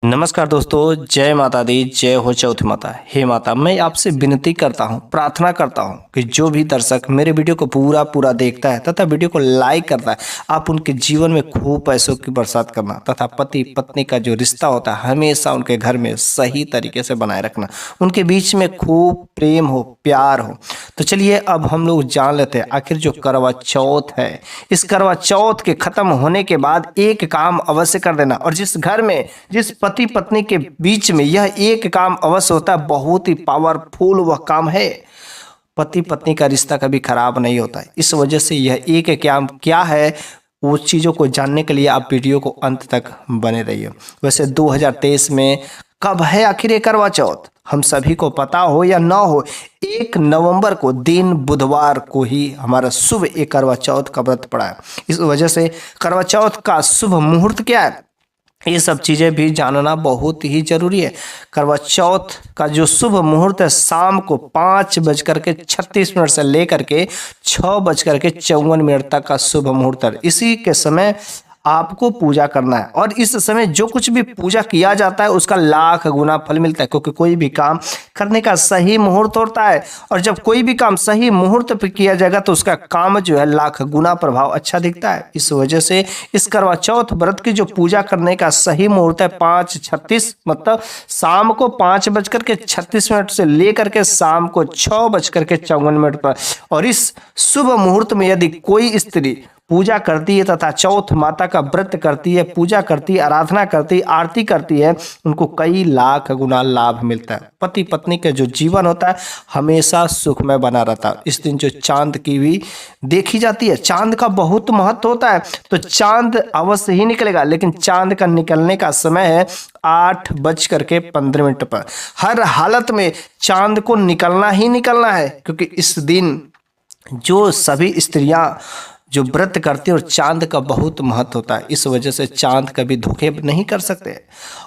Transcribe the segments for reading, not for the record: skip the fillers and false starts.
नमस्कार दोस्तों, जय माता दी, जय हो चौथ माता। हे माता, मैं आपसे विनती करता हूँ, प्रार्थना करता हूँ कि जो भी दर्शक मेरे वीडियो को पूरा देखता है तथा वीडियो को लाइक करता है, आप उनके जीवन में खूब पैसों की बरसात करना तथा पति पत्नी का जो रिश्ता होता है हमेशा उनके घर में सही तरीके से बनाए रखना, उनके बीच में खूब प्रेम हो, प्यार हो। तो चलिए अब हम लोग जान लेते हैं आखिर जो करवा चौथ है, इस करवा चौथ के खत्म होने के बाद एक काम अवश्य कर देना। और जिस घर में जिस पति पत्नी के बीच में यह एक काम अवश्य होता है, बहुत ही पावरफुल वह काम है। पति पत्नी का रिश्ता कभी खराब नहीं होता है। इस वजह से यह एक काम क्या है, वो चीज़ों को जानने के लिए आप वीडियो को अंत तक बने रहिए। वैसे 2023 में कब है आखिर ये करवा चौथ, हम सभी को पता हो या ना हो, 1 नवंबर को दिन बुधवार को ही हमारा शुभ एक करवा चौथ का व्रत पड़ा है। इस वजह से करवा चौथ का शुभ मुहूर्त क्या है, ये सब चीज़ें भी जानना बहुत ही जरूरी है। करवा चौथ का जो शुभ मुहूर्त है, शाम को 5:36 से लेकर के 6:54 तक का शुभ मुहूर्त है। इसी के समय आपको पूजा करना है और इस समय जो कुछ भी पूजा किया जाता है उसका लाख गुना फल मिलता है, क्योंकि कोई भी काम करने का सही मुहूर्त होता है। और जब कोई भी काम सही मुहूर्त पे किया जाएगा तो उसका काम जो है लाख गुना प्रभाव अच्छा दिखता है। इस वजह से इस करवा चौथ व्रत की जो पूजा करने का सही मुहूर्त है 5:36, मतलब शाम को 5:36 से लेकर के शाम को 6:54 पर। और इस शुभ मुहूर्त में यदि कोई स्त्री पूजा करती है तथा चौथ माता का व्रत करती है, पूजा करती है, आराधना करती है, आरती करती है, उनको कई लाख गुना लाभ मिलता है। पति पत्नी का जो जीवन होता है हमेशा सुखमय बना रहता है। इस दिन जो चांद की भी देखी जाती है, चांद का बहुत महत्व होता है। तो चांद अवश्य ही निकलेगा, लेकिन चांद का निकलने का समय है 8:15 पर। हर हालत में चांद को निकलना ही निकलना है, क्योंकि इस दिन जो सभी स्त्रियां जो व्रत करते हैं और चांद का बहुत महत्व होता है। इस वजह से चांद कभी धोखे नहीं कर सकते।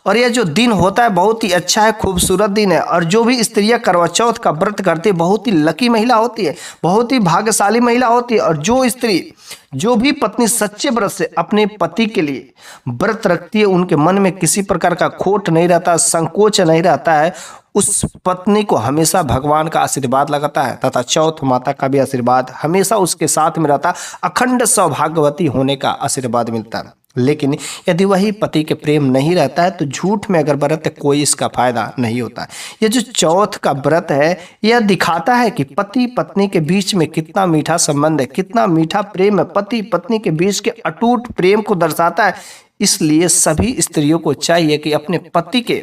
और यह जो दिन होता है बहुत ही अच्छा है, खूबसूरत दिन है। और जो भी स्त्रियां करवा चौथ का व्रत करती है बहुत ही लकी महिला होती है, बहुत ही भाग्यशाली महिला होती है। और जो स्त्री, जो भी पत्नी सच्चे व्रत से अपने पति के लिए व्रत रखती है, उनके मन में किसी प्रकार का खोट नहीं रहता, संकोच नहीं रहता है। उस पत्नी को हमेशा भगवान का आशीर्वाद लगाता है तथा चौथ माता का भी आशीर्वाद हमेशा उसके साथ में रहता, अखंड सौभाग्यवती होने का आशीर्वाद मिलता है। लेकिन यदि वही पति के प्रेम नहीं रहता है तो झूठ में अगर व्रत कोई इसका फायदा नहीं होता। यह जो चौथ का व्रत है यह दिखाता है कि पति पत्नी के बीच में कितना मीठा संबंध है, कितना मीठा प्रेम है। पति पत्नी के बीच के अटूट प्रेम को दर्शाता है। इसलिए सभी स्त्रियों को चाहिए कि अपने पति के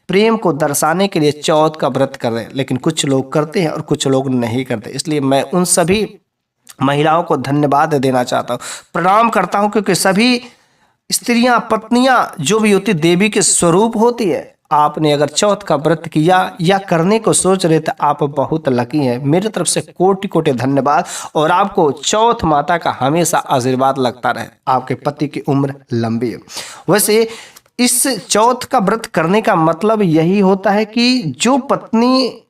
प्रेम को दर्शाने के लिए चौथ का व्रत करें। लेकिन कुछ लोग करते हैं और कुछ लोग नहीं करते। इसलिए मैं उन सभी महिलाओं को धन्यवाद देना चाहता हूँ, प्रणाम करता हूँ, क्योंकि सभी स्त्रियां, पत्नियां जो भी होती देवी के स्वरूप होती है। आपने अगर चौथ का व्रत किया या करने को सोच रहे तो आप बहुत लकी हैं। मेरे तरफ से कोटि कोटि धन्यवाद। और आपको चौथ माता का हमेशा आशीर्वाद लगता रहे, आपके पति की उम्र लंबी है। वैसे इस चौथ का व्रत करने का मतलब यही होता है कि जो पत्नी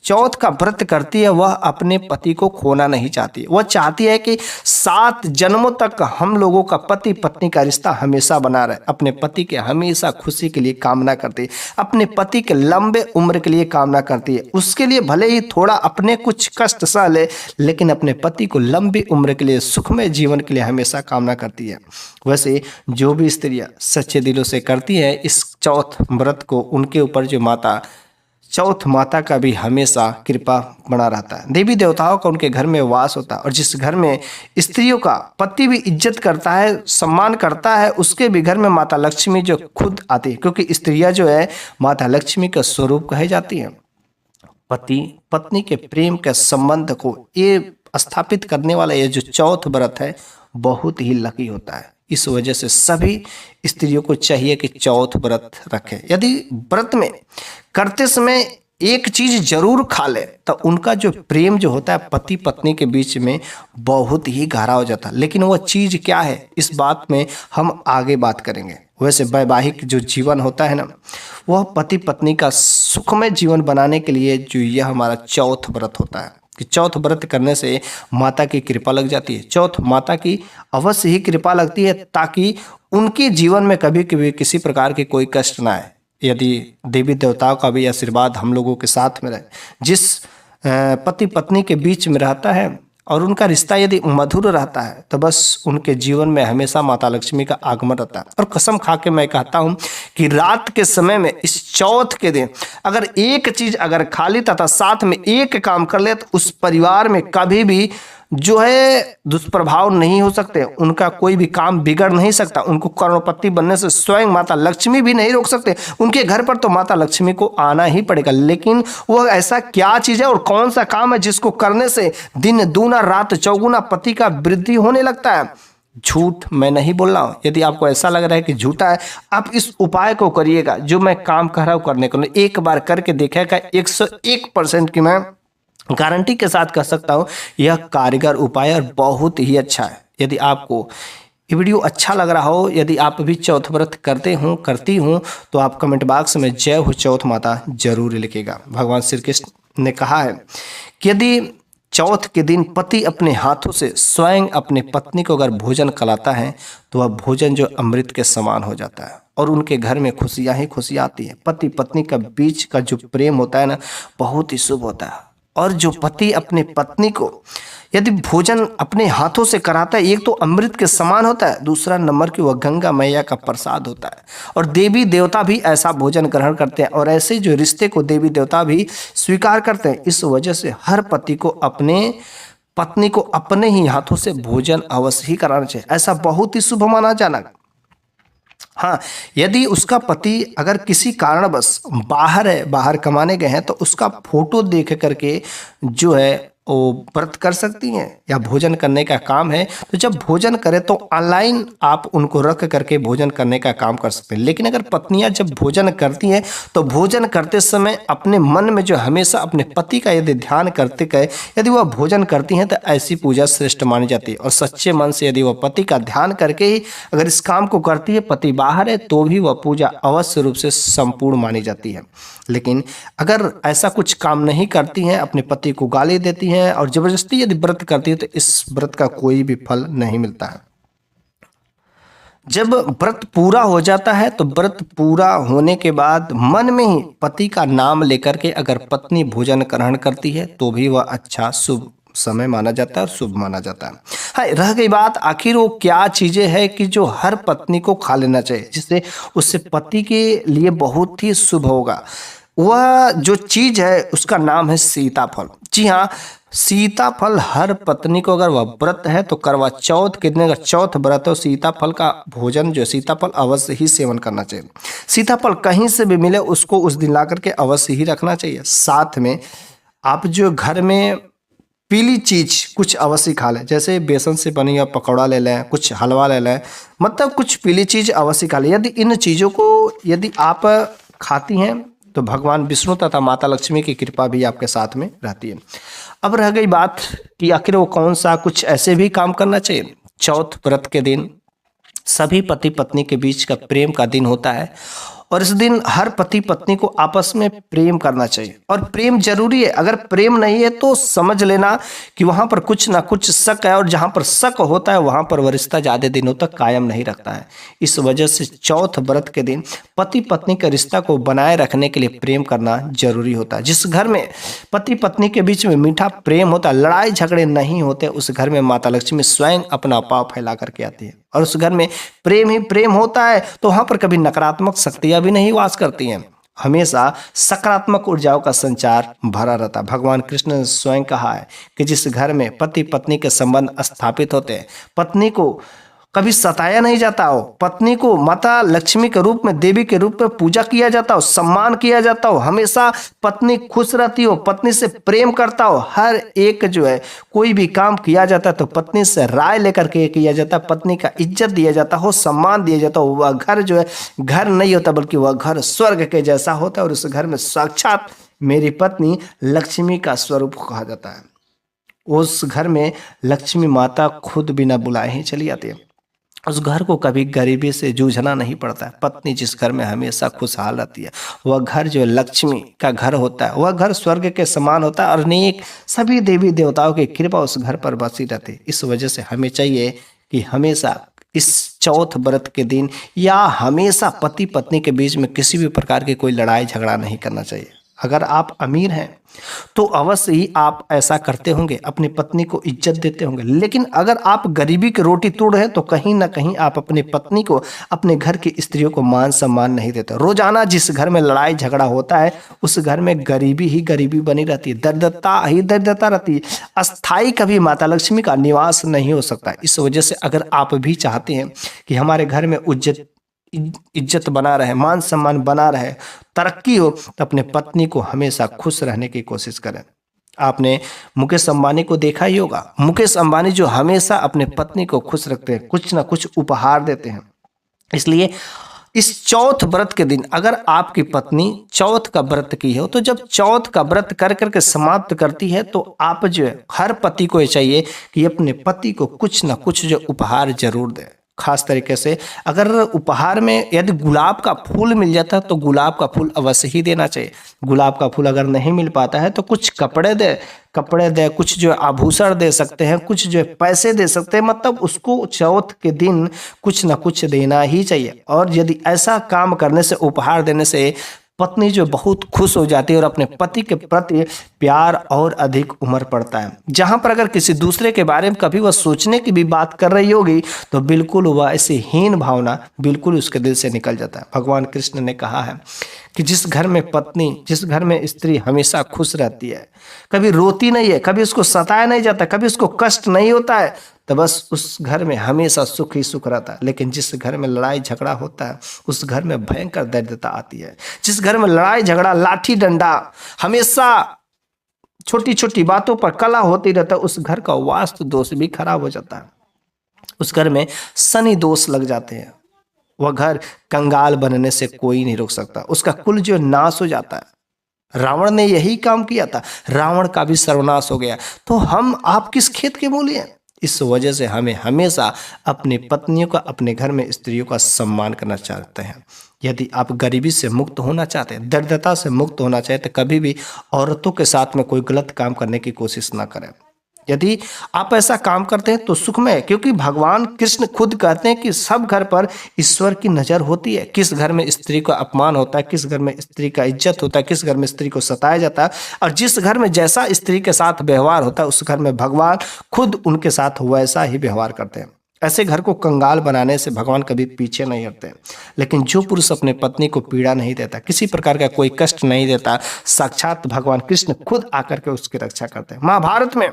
चौथ का व्रत करती है वह अपने पति को खोना नहीं चाहती। वह चाहती है कि 7 जन्मों तक हम लोगों का पति पत्नी का रिश्ता हमेशा बना रहे। अपने पति के हमेशा खुशी के लिए कामना करती है, अपने पति के लंबे उम्र के लिए कामना करती है। उसके लिए भले ही थोड़ा अपने कुछ कष्ट सह ले, लेकिन अपने पति को लंबी उम्र के लिए, सुखमय जीवन के लिए हमेशा कामना करती है। वैसे जो भी स्त्रियां सच्चे दिलों से करती हैं इस चौथ व्रत को, उनके ऊपर जो माता चौथ माता का भी हमेशा कृपा बना रहता है। देवी देवताओं का उनके घर में वास होता है। और जिस घर में स्त्रियों का पति भी इज्जत करता है, सम्मान करता है, उसके भी घर में माता लक्ष्मी जो खुद आती है, क्योंकि स्त्रियां जो है माता लक्ष्मी का स्वरूप कही जाती है। पति पत्नी के प्रेम के संबंध को ये स्थापित करने वाला ये जो चौथ व्रत है बहुत ही लकी होता है। इस वजह से सभी स्त्रियों को चाहिए कि चौथ व्रत रखें। यदि व्रत में करते समय एक चीज जरूर खा ले तो उनका जो प्रेम जो होता है पति पत्नी के बीच में बहुत ही गहरा हो जाता है। लेकिन वह चीज क्या है, इस बात में हम आगे बात करेंगे। वैसे वैवाहिक जो जीवन होता है ना, वह पति पत्नी का सुखमय जीवन बनाने के लिए जो यह हमारा चौथ व्रत होता है कि चौथ व्रत करने से माता की कृपा लग जाती है। चौथ माता की अवश्य ही कृपा लगती है ताकि उनके जीवन में कभी कभी किसी प्रकार की कोई कष्ट ना आए। यदि देवी देवताओं का भी आशीर्वाद हम लोगों के साथ में रहे, जिस पति पत्नी के बीच में रहता है और उनका रिश्ता यदि मधुर रहता है, तो बस उनके जीवन में हमेशा माता लक्ष्मी का आगमन रहता है। और कसम खा के मैं कहता हूँ कि रात के समय में इस चौथ के दिन अगर एक चीज अगर खा ली तथा साथ में एक काम कर ले, तो उस परिवार में कभी भी जो है दुष्प्रभाव नहीं हो सकते, उनका कोई भी काम बिगड़ नहीं सकता, उनको करोड़पति बनने से स्वयं माता लक्ष्मी भी नहीं रोक सकते। उनके घर पर तो माता लक्ष्मी को आना ही पड़ेगा। लेकिन वह ऐसा क्या चीज है और कौन सा काम है जिसको करने से दिन दूना रात चौगुना पति का वृद्धि होने लगता है? झूठ मैं नहीं बोल रहा हूं। यदि आपको ऐसा लग रहा है कि झूठा है, आप इस उपाय को करिएगा जो मैं काम कर रहा हूं करने को। एक बार करके देखिएगा, 101% की मैं गारंटी के साथ कह सकता हूं यह कारगर उपाय और बहुत ही अच्छा है। यदि आपको ये वीडियो अच्छा लग रहा हो, यदि आप भी चौथ व्रत करते हो करती हूं, तो आप कमेंट बॉक्स में जय हो चौथ माता जरूर लिखिएगा। भगवान श्री कृष्ण ने कहा है कि यदि चौथ के दिन पति अपने हाथों से स्वयं अपने पत्नी को अगर भोजन खिलाता है, तो वह भोजन जो अमृत के समान हो जाता है और उनके घर में खुशियां ही खुशियां आती है। पति पत्नी का बीच का जो प्रेम होता है ना, बहुत ही शुभ होता है। और जो पति अपने पत्नी को यदि भोजन अपने हाथों से कराता है, एक तो अमृत के समान होता है, दूसरा नंबर की वह गंगा मैया का प्रसाद होता है। और देवी देवता भी ऐसा भोजन ग्रहण करते हैं और ऐसे जो रिश्ते को देवी देवता भी स्वीकार करते हैं। इस वजह से हर पति को अपने पत्नी को अपने ही हाथों से भोजन अवश्य ही कराना चाहिए। ऐसा बहुत ही शुभ माना जाना। हाँ, यदि उसका पति अगर किसी कारणवश बाहर है, बाहर कमाने गए हैं, तो उसका फोटो देख करके जो है वो व्रत कर सकती हैं या भोजन करने का काम है तो जब भोजन करें तो ऑनलाइन आप उनको रख करके भोजन करने का काम कर सकते हैं। लेकिन अगर पत्नियां जब भोजन करती हैं तो भोजन करते समय अपने मन में जो हमेशा अपने पति का यदि ध्यान करते गए, यदि वह भोजन करती हैं तो ऐसी पूजा श्रेष्ठ मानी जाती है। और सच्चे मन से यदि वह पति का ध्यान करके ही अगर इस काम को करती है, पति बाहर है, तो भी वह पूजा अवश्य रूप से संपूर्ण मानी जाती है। लेकिन अगर ऐसा कुछ काम नहीं करती हैं, अपने पति को गाली देती हैं और जबरदस्ती यदि व्रत करती है, तो इस व्रत का कोई भी फल नहीं मिलता है। जब व्रत पूरा हो जाता है तो व्रत पूरा होने के बाद मन में ही पति का नाम लेकर के अगर पत्नी भोजन ग्रहण करती है, तो भी वह अच्छा शुभ समय माना जाता है और शुभ माना जाता है। हाँ, रह गई बात आखिर वो क्या चीजें हैं कि जो हर पत्नी को खा लेना चाहिए, जिससे उससे पति के लिए बहुत ही शुभ होगा। वह जो चीज है उसका नाम है सीताफल। जी हाँ, सीताफल हर पत्नी को अगर वह व्रत है तो करवा चौथ के दिन अगर चौथ व्रत हो, सीताफल का भोजन जो सीताफल अवश्य ही सेवन करना चाहिए। सीताफल कहीं से भी मिले उसको उस दिन ला करके अवश्य ही रखना चाहिए। साथ में आप जो घर में पीली चीज कुछ अवश्य खा लें, जैसे बेसन से बनी हुआ पकौड़ा ले लें, कुछ हलवा ले लें, मतलब कुछ पीली चीज अवश्य खा लें। यदि इन चीज़ों को यदि आप खाती हैं तो भगवान विष्णु तथा माता लक्ष्मी की कृपा भी आपके साथ में रहती है। अब रह गई बात कि आखिर वो कौन सा कुछ ऐसे भी काम करना चाहिए। चौथ व्रत के दिन सभी पति पत्नी के बीच का प्रेम का दिन होता है और इस दिन हर पति पत्नी को आपस में प्रेम करना चाहिए। और प्रेम जरूरी है, अगर प्रेम नहीं है तो समझ लेना कि वहां पर कुछ ना कुछ शक है, और जहां पर शक होता है वहां पर वह रिश्ता ज्यादा दिनों तक कायम नहीं रखता है। इस वजह से चौथ व्रत के दिन पति पत्नी के रिश्ता को बनाए रखने के लिए प्रेम करना जरूरी होता है। जिस घर में पति पत्नी के बीच में मीठा प्रेम होता है, लड़ाई झगड़े नहीं होते, उस घर में माता लक्ष्मी स्वयं अपना पाव फैला करके आती है। और उस घर में प्रेम ही प्रेम होता है तो वहां पर कभी नकारात्मक शक्तियां भी नहीं वास करती हैं, हमेशा सकारात्मक ऊर्जाओं का संचार भरा रहता है। भगवान कृष्ण ने स्वयं कहा है कि जिस घर में पति पत्नी के संबंध स्थापित होते हैं, पत्नी को कभी सताया नहीं जाता हो, पत्नी को माता लक्ष्मी के रूप में, देवी के रूप में पूजा किया जाता हो, सम्मान किया जाता हो, हमेशा पत्नी खुश रहती हो, पत्नी से प्रेम करता हो, हर एक जो है कोई भी काम किया जाता है तो पत्नी से राय लेकर के किया जाता है, पत्नी का इज्जत दिया जाता हो, सम्मान दिया जाता हो। वह घर जो है घर नहीं होता बल्कि वह घर स्वर्ग के जैसा होता है और उस घर में साक्षात मेरी पत्नी लक्ष्मी का स्वरूप कहा जाता है। उस घर में लक्ष्मी माता खुद बिना बुलाए ही चली आती है। उस घर को कभी गरीबी से जूझना नहीं पड़ता है। पत्नी जिस घर में हमेशा खुशहाल रहती है वह घर जो लक्ष्मी का घर होता है, वह घर स्वर्ग के समान होता है और अनेक सभी देवी देवताओं की कृपा उस घर पर बसी रहती है। इस वजह से हमें चाहिए कि हमेशा इस चौथ व्रत के दिन या हमेशा पति पत्नी के बीच में किसी भी प्रकार की कोई लड़ाई झगड़ा नहीं करना चाहिए। अगर आप अमीर हैं तो अवश्य ही आप ऐसा करते होंगे, अपनी पत्नी को इज्जत देते होंगे, लेकिन अगर आप गरीबी की रोटी तोड़ रहे हैं तो कहीं ना कहीं आप अपनी पत्नी को, अपने घर की स्त्रियों को मान सम्मान नहीं देते। रोजाना जिस घर में लड़ाई झगड़ा होता है उस घर में गरीबी ही गरीबी बनी रहती है, दरिद्रता ही दरिद्रता रहती है, अस्थायी कभी माता लक्ष्मी का निवास नहीं हो सकता। इस वजह से अगर आप भी चाहते हैं कि हमारे घर में इज्जत बना रहे, मान सम्मान बना रहे, तरक्की हो, तो अपने पत्नी को हमेशा खुश रहने की कोशिश करें। आपने मुकेश अंबानी को देखा ही होगा। मुकेश अंबानी जो हमेशा अपने पत्नी को खुश रखते हैं, कुछ ना कुछ उपहार देते हैं। इसलिए इस चौथ व्रत के दिन अगर आपकी पत्नी चौथ का व्रत की हो, तो जब चौथ का व्रत कर करके समाप्त करती है तो आप जो है, हर पति को ये चाहिए कि अपने पति को कुछ ना कुछ जो उपहार जरूर दे। खास तरीके से अगर उपहार में यदि गुलाब का फूल मिल जाता है तो गुलाब का फूल अवश्य ही देना चाहिए। गुलाब का फूल अगर नहीं मिल पाता है तो कुछ कपड़े दे, कुछ जो आभूषण दे सकते हैं, कुछ जो पैसे दे सकते हैं, मतलब उसको चौथ के दिन कुछ ना कुछ देना ही चाहिए। और यदि ऐसा काम करने से, उपहार देने से पत्नी जो बहुत खुश हो जाती है और अपने पति के प्रति प्यार और अधिक उमड़ पड़ता है। जहां पर अगर किसी दूसरे के बारे में कभी वह सोचने की भी बात कर रही होगी तो बिल्कुल वह ऐसी हीन भावना बिल्कुल उसके दिल से निकल जाता है। भगवान कृष्ण ने कहा है कि जिस घर में पत्नी, जिस घर में स्त्री हमेशा खुश रहती है, कभी रोती नहीं है, कभी उसको सताया नहीं जाता, कभी उसको कष्ट नहीं होता है, तो बस उस घर में हमेशा सुख ही सुख रहता है। लेकिन जिस घर में लड़ाई झगड़ा होता है उस घर में भयंकर दरिद्रता आती है। जिस घर में लड़ाई झगड़ा, लाठी डंडा, हमेशा छोटी छोटी बातों पर कलह होती रहता है, उस घर का वास्तु दोष भी खराब हो जाता है। उस घर में शनि दोष लग जाते हैं। वह घर कंगाल बनने से कोई नहीं रोक सकता, उसका कुल जो नाश हो जाता है। रावण ने यही काम किया था, रावण का भी सर्वनाश हो गया। तो हम आप किस खेत के मूली हैं? इस वजह से हमें हमेशा अपनी पत्नियों का, अपने घर में स्त्रियों का सम्मान करना चाहते हैं। यदि आप गरीबी से मुक्त होना चाहते हैं, दरिद्रता से मुक्त होना चाहते हैं, तो कभी भी औरतों के साथ में कोई गलत काम करने की कोशिश ना करें। यदि आप ऐसा काम करते हैं तो सुखमय, क्योंकि भगवान कृष्ण खुद कहते हैं कि सब घर पर ईश्वर की नजर होती है। किस घर में स्त्री का अपमान होता है, किस घर में स्त्री का इज्जत होता है, किस घर में स्त्री को सताया जाता है, और जिस घर में जैसा स्त्री के साथ व्यवहार होता है उस घर में भगवान खुद उनके साथ वैसा ही व्यवहार करते हैं। ऐसे घर को कंगाल बनाने से भगवान कभी पीछे नहीं हटते। लेकिन जो पुरुष अपने पत्नी को पीड़ा नहीं देता, किसी प्रकार का कोई कष्ट नहीं देता, साक्षात भगवान कृष्ण खुद आकर के उसकी रक्षा करते हैं। महाभारत में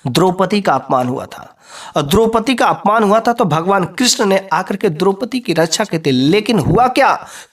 द्रौपदी का अपमान हुआ था, और द्रौपदी का अपमान हुआ था तो भगवान कृष्ण ने आकर के द्रौपदी की रक्षा की थी। लेकिन हुआ क्या,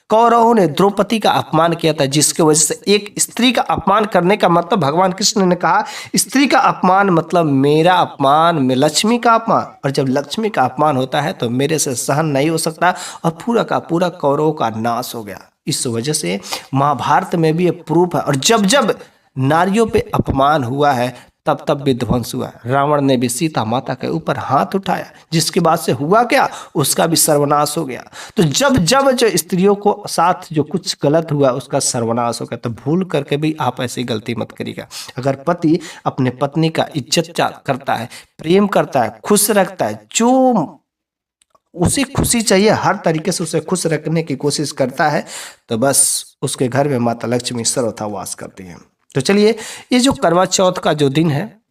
कौरवों ने द्रौपदी का अपमान किया था, जिसकी वजह से एक स्त्री का अपमान करने का मतलब, भगवान कृष्ण ने कहा स्त्री का अपमान मतलब मेरा अपमान, में लक्ष्मी का अपमान, और जब लक्ष्मी का अपमान होता है तो मेरे से सहन नहीं हो सकता, और पूरा का पूरा कौरवों का नाश हो गया। इस वजह से महाभारत में भी ये प्रूफ है। और जब जब नारियों पे अपमान हुआ है तब तब विध्वंस हुआ। रावण ने भी सीता माता के ऊपर हाथ उठाया, जिसके बाद से हुआ क्या, उसका भी सर्वनाश हो गया। तो जब जब जो स्त्रियों को साथ जो कुछ गलत हुआ उसका सर्वनाश हो गया। तो भूल करके भी आप ऐसी गलती मत करिएगा। अगर पति अपने पत्नी का इज्जत करता है, प्रेम करता है, खुश रखता है, जो उसे खुशी चाहिए, हर तरीके से उसे खुश रखने की कोशिश करता है, तो बस उसके घर में माता लक्ष्मी सर्वथा वास करती हैं। तो चलिए, ये जो करवा चौथ का जो दिन है,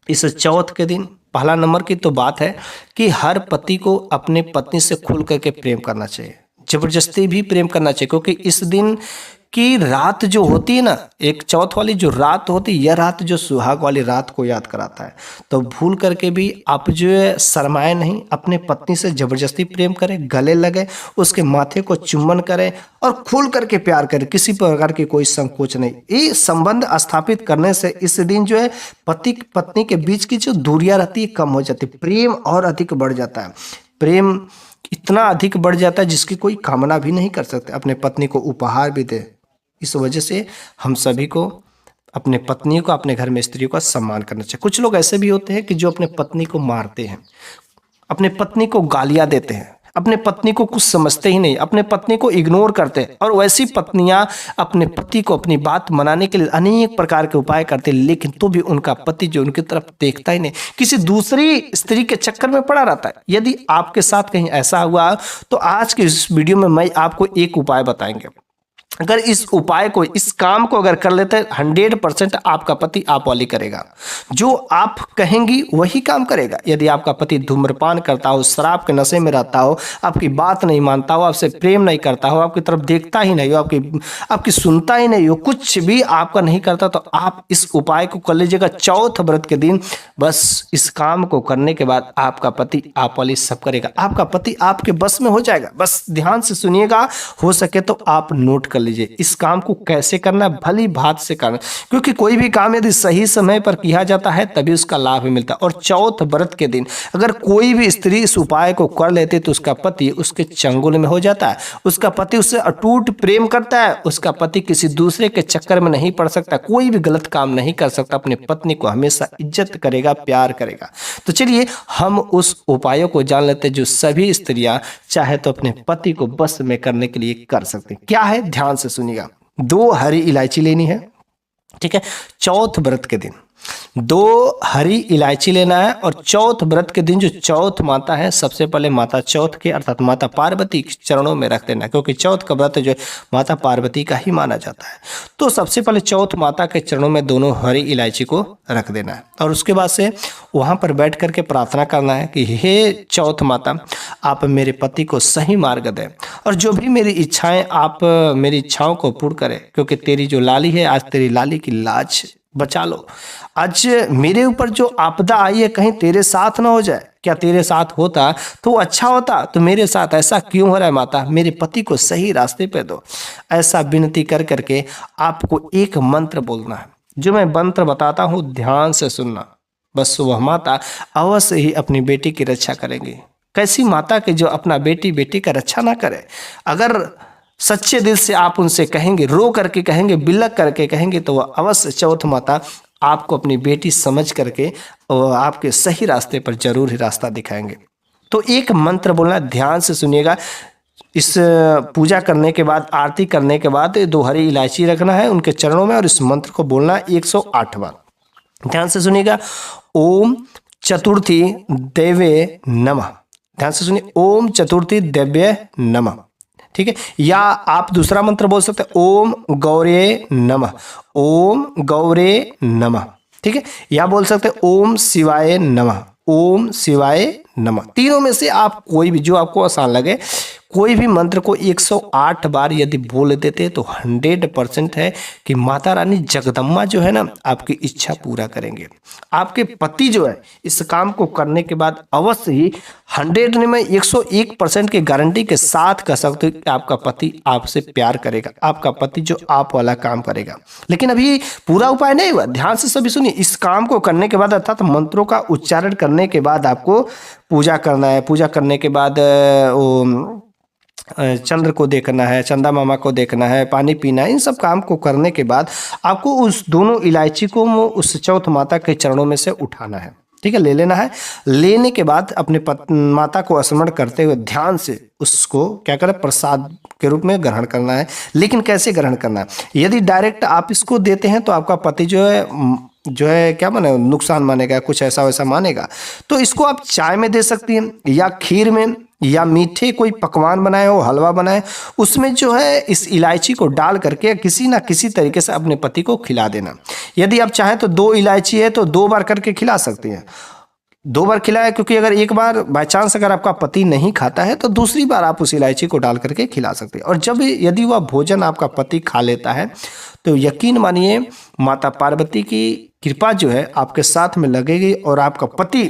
इस चौथ के दिन पहला नंबर की तो बात है कि हर पति को अपने पत्नी से खुल करके प्रेम करना चाहिए, जबरदस्ती भी प्रेम करना चाहिए, क्योंकि इस दिन की रात जो होती है ना, एक चौथ वाली जो रात होती है, यह रात जो सुहाग वाली रात को याद कराता है। तो भूल करके भी आप जो है शर्माए नहीं, अपने पत्नी से जबरदस्ती प्रेम करें, गले लगे, उसके माथे को चुम्बन करें और खुल करके प्यार करें, किसी प्रकार की कोई संकोच नहीं। ये संबंध स्थापित करने से इस दिन जो है पति पत्नी के बीच की जो दूरियां रहती है कम हो जाती है, प्रेम और अधिक बढ़ जाता है। प्रेम इतना अधिक बढ़ जाता है जिसकी कोई कामना भी नहीं कर सकते। अपने पत्नी को उपहार भी दे। इस वजह से हम सभी को अपने पत्नियों को, अपने घर में स्त्रियों का सम्मान करना चाहिए। कुछ लोग ऐसे भी होते हैं कि जो अपने पत्नी को मारते हैं, अपने पत्नी को गालियां देते हैं, अपने पत्नी को कुछ समझते ही नहीं, अपने पत्नी को इग्नोर करते हैं। और वैसी पत्नियां अपने पति को अपनी बात मनाने के लिए अनेक प्रकार के उपाय करते, लेकिन तो भी उनका पति जो उनकी तरफ देखता ही नहीं, किसी दूसरी स्त्री के चक्कर में पड़ा रहता है। यदि आपके साथ कहीं ऐसा हुआ तो आज के इस वीडियो में मैं आपको एक उपाय बताएंगे। अगर इस उपाय को, इस काम को अगर कर लेते हैं, 100% आपका पति आप वाली करेगा। जो आप कहेंगी वही काम करेगा। यदि आपका पति धूम्रपान करता हो, शराब के नशे में रहता हो, आपकी बात नहीं मानता हो, आपसे प्रेम नहीं करता हो, आपकी तरफ देखता ही नहीं हो, आपकी सुनता ही नहीं हो, कुछ भी आपका नहीं करता, तो आप इस उपाय को कर लीजिएगा चौथ व्रत के दिन। बस इस काम को करने के बाद आपका पति आप वाली सब करेगा, आपका पति आपके बस में हो जाएगा। बस ध्यान से सुनिएगा, हो सके तो आप नोट कर लीजिए इस काम को कैसे करना है, भली भात से करना, क्योंकि कोई भी काम यदि सही समय पर किया जाता है तभी उसका लाभ मिलता है। और चौथ व्रत के दिन अगर कोई भी स्त्री इस उपाय को कर लेती तो उसका पति उसके चंगुल में हो जाता है, उसका पति उससे अटूट प्रेम करता है, उसका पति किसी दूसरे के चक्कर में नहीं पड़ सकता, कोई भी गलत काम नहीं कर सकता, अपने पत्नी को हमेशा इज्जत करेगा, प्यार करेगा। तो चलिए हम उस उपायों को जान लेते हैं जो सभी स्त्रियां चाहे तो अपने पति को बस में करने के लिए कर सकते हैं। क्या है, ध्यान से सुनिएगा। 2 हरी इलायची लेनी है, ठीक है। चौथ व्रत के दिन 2 हरी इलायची लेना है। और चौथ व्रत के दिन जो चौथ माता है, सबसे पहले माता चौथ के अर्थात माता पार्वती के चरणों में रख देना, क्योंकि चौथ का व्रत जो है माता पार्वती का ही माना जाता है। तो सबसे पहले चौथ माता के चरणों में दोनों हरी इलायची को रख देना है। और उसके बाद से वहां पर बैठ करके प्रार्थना करना है कि हे चौथ माता, आप मेरे पति को सही मार्ग दें और जो भी मेरी इच्छाएं, आप मेरी इच्छाओं को पूर्ण करें, क्योंकि तेरी जो लाली है, आज तेरी लाली की लाज बचा लो। आज मेरे ऊपर जो आपदा आई है कहीं तेरे साथ ना हो जाए। क्या तेरे साथ होता तो अच्छा होता, तो मेरे साथ ऐसा क्यों हो रहा है माता, मेरे पति को सही रास्ते पे दो। ऐसा विनती कर करके आपको एक मंत्र बोलना है। जो मैं मंत्र बताता हूँ ध्यान से सुनना। बस वह माता अवश्य ही अपनी बेटी की रक्षा करेंगी। कैसी माता की जो अपना बेटी का रक्षा ना करे। अगर सच्चे दिल से आप उनसे कहेंगे, रो करके कहेंगे, बिलक करके कहेंगे, तो वह अवश्य चौथ माता आपको अपनी बेटी समझ करके और आपके सही रास्ते पर जरूर ही रास्ता दिखाएंगे। तो एक मंत्र बोलना, ध्यान से सुनिएगा। इस पूजा करने के बाद, आरती करने के बाद 2 हरी इलायची रखना है उनके चरणों में और इस मंत्र को बोलना 108 बार। ध्यान से सुनिएगा। ओम चतुर्थी देवे नमः। ध्यान से सुनिए, ओम चतुर्थी देव्य नमः, ठीक है। या आप दूसरा मंत्र बोल सकते हैं, ओम गौरे नमः, ओम गौरे नमः, ठीक है। या बोल सकते हैं ओम शिवाय नमः, ओम शिवाय नमः। तीनों में से आप कोई भी, जो आपको आसान लगे, कोई भी मंत्र को 108 बार यदि बोल देते तो 100% है कि माता रानी जगदम्बा जो है ना, आपकी इच्छा पूरा करेंगे। आपके पति जो है इस काम को करने के बाद अवश्य ही 100 में 101% की गारंटी के साथ कह सकते हो कि आपका पति आपसे प्यार करेगा, आपका पति जो आप वाला काम करेगा। लेकिन अभी पूरा उपाय नहीं हुआ, ध्यान से सभी सुनिए। इस काम को करने के बाद अर्थात मंत्रों का उच्चारण करने के बाद आपको पूजा करना है। पूजा करने के बाद वो चंद्र को देखना है, चंदा मामा को देखना है, पानी पीना है। इन सब काम को करने के बाद आपको उस दोनों इलायची को उस चौथ माता के चरणों में से उठाना है, ठीक है, ले लेना है। लेने के बाद अपने माता को स्मरण करते हुए ध्यान से उसको क्या करें, प्रसाद के रूप में ग्रहण करना है। लेकिन कैसे ग्रहण करना है, यदि डायरेक्ट आप इसको देते हैं तो आपका पति जो है क्या माने, नुकसान मानेगा, कुछ ऐसा वैसा मानेगा। तो इसको आप चाय में दे सकती हैं, या खीर में, या मीठे कोई पकवान बनाए हो, हलवा बनाए, उसमें जो है इस इलायची को डाल करके किसी ना किसी तरीके से अपने पति को खिला देना। यदि आप चाहें तो 2 इलायची है तो 2 बार करके खिला सकती हैं, 2 बार खिलाए, क्योंकि अगर एक बार बाय चांस अगर आपका पति नहीं खाता है तो दूसरी बार आप उस इलायची को डाल करके खिला सकते हैं। और जब यदि वह भोजन आपका पति खा लेता है तो यकीन मानिए माता पार्वती की कृपा जो है आपके साथ में लगेगी और आपका पति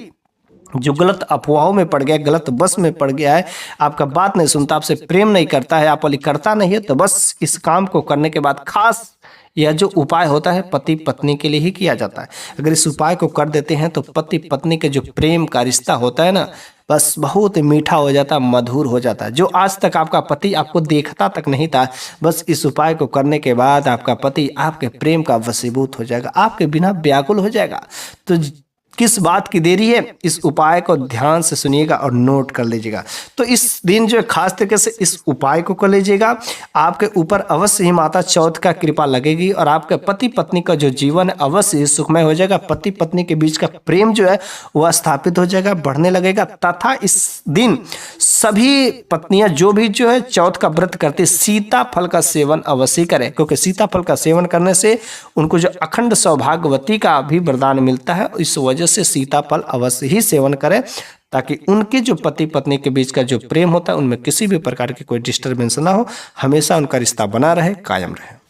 जो गलत अफवाहों में पड़ गया, गलत बस में पड़ गया है, आपका बात नहीं सुनता, आपसे प्रेम नहीं करता है, आप वाली करता नहीं है, तो बस इस काम को करने के बाद खास यह जो उपाय होता है पति पत्नी के लिए ही किया जाता है। अगर इस उपाय को कर देते हैं तो पति पत्नी के जो प्रेम का रिश्ता होता है ना, बस बहुत मीठा हो जाता है, मधुर हो जाता है। जो आज तक आपका पति आपको देखता तक नहीं था, बस इस उपाय को करने के बाद आपका पति आपके प्रेम का वशीभूत हो जाएगा, आपके बिना व्याकुल हो जाएगा। तो किस बात की देरी है, इस उपाय को ध्यान से सुनिएगा और नोट कर लीजिएगा। तो इस दिन जो है खास तरीके से इस उपाय को कर लीजिएगा। आपके ऊपर अवश्य ही माता चौथ का कृपा लगेगी और आपके पति पत्नी का जो जीवन है अवश्य ही सुखमय हो जाएगा। पति पत्नी के बीच का प्रेम जो है वह स्थापित हो जाएगा, बढ़ने लगेगा। तथा इस दिन सभी पत्नियां जो भी जो है चौथ का व्रत करती सीता फल का सेवन अवश्य करें, क्योंकि सीता फल का सेवन करने से उनको जो अखंड सौभाग्यवती का भी वरदान मिलता है। इस वजह से सीताफल अवश्य ही सेवन करें, ताकि उनके जो पति पत्नी के बीच का जो प्रेम होता है उनमें किसी भी प्रकार की कोई डिस्टर्बेंस ना हो, हमेशा उनका रिश्ता बना रहे, कायम रहे।